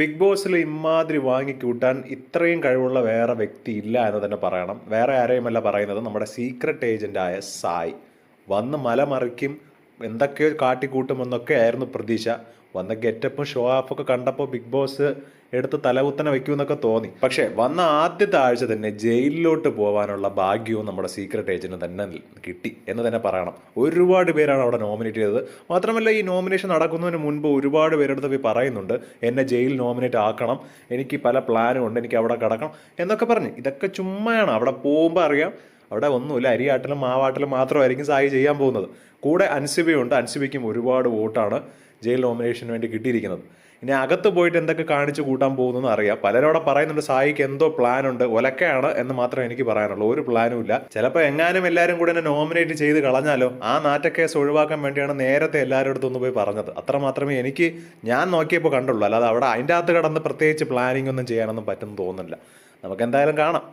Big ബോസിൽ ഇമാതിരി വാങ്ങിക്കൂട്ടാൻ ഇത്രയും കഴിവുള്ള വേറെ വ്യക്തി ഇല്ല എന്ന് തന്നെ പറയണം. വേറെ ആരെയുമല്ല പറയുന്നത്, നമ്മുടെ സീക്രട്ട് ഏജന്റായ സായ്. വന്ന് മലമറിക്കും, എന്തൊക്കെയോ കാട്ടിക്കൂട്ടുമെന്നൊക്കെ ആയിരുന്നു പ്രതീക്ഷ. വന്ന ഗെറ്റപ്പും ഷോ ഓഫൊക്കെ കണ്ടപ്പോൾ ബിഗ് ബോസ് എടുത്ത് തലകുത്തനെ വെക്കുമെന്നൊക്കെ തോന്നി. പക്ഷേ വന്ന ആദ്യത്തെ ആഴ്ച തന്നെ ജയിലിലോട്ട് പോകാനുള്ള ഭാഗ്യവും നമ്മുടെ സീക്രട്ട് ഏജന്റിന് തന്നെ കിട്ടി എന്ന് തന്നെ പറയണം. ഒരുപാട് പേരാണ് അവിടെ നോമിനേറ്റ് ചെയ്തത്. മാത്രമല്ല, ഈ നോമിനേഷൻ നടക്കുന്നതിന് മുൻപ് ഒരുപാട് പേരെടുത്ത് പോയി പറയുന്നുണ്ട്, എന്നെ ജയിൽ നോമിനേറ്റ് ആക്കണം, എനിക്ക് പല പ്ലാനും ഉണ്ട്, എനിക്ക് അവിടെ കിടക്കണം എന്നൊക്കെ പറഞ്ഞ്. ഇതൊക്കെ ചുമ്മാണ്. അവിടെ പോകുമ്പോൾ അറിയാം, അവിടെ ഒന്നുമില്ല, അരിയാട്ടിലും മാവാട്ടിലും മാത്രമായിരിക്കും സായി ചെയ്യാൻ പോകുന്നത്. കൂടെ അൻസിബയുണ്ട്. അൻസിബയ്ക്കും ഒരുപാട് വോട്ടാണ് ജയിൽ നോമിനേഷന് വേണ്ടി കിട്ടിയിരിക്കുന്നത്. ഇനി അകത്ത് പോയിട്ട് എന്തൊക്കെ കാണിച്ച് കൂട്ടാൻ പോകുന്നു അറിയാം. പലരോടെ പറയുന്നുണ്ട് സായിക്ക് എന്തോ പ്ലാൻ ഉണ്ട്, ഒലക്കയാണ് എന്ന് മാത്രമേ എനിക്ക് പറയാനുള്ളൂ. ഒരു പ്ലാനും ഇല്ല. ചിലപ്പോൾ എങ്ങാനും എല്ലാവരും കൂടെ എന്നെ നോമിനേറ്റ് ചെയ്ത് കളഞ്ഞാലോ, ആ നാറ്റക്കേസ് ഒഴിവാക്കാൻ വേണ്ടിയാണ് നേരത്തെ എല്ലാവരുടെ അടുത്തൊന്ന് പോയി പറഞ്ഞത്. അത്ര മാത്രമേ ഞാൻ നോക്കിയപ്പോൾ കണ്ടുള്ളൂ. അല്ലാതെ അവിടെ അതിൻ്റെ അകത്ത് കിടന്ന് പ്രത്യേകിച്ച് പ്ലാനിങ് ഒന്നും ചെയ്യാനൊന്നും പറ്റുമെന്ന് തോന്നുന്നില്ല. നമുക്ക് എന്തായാലും കാണാം.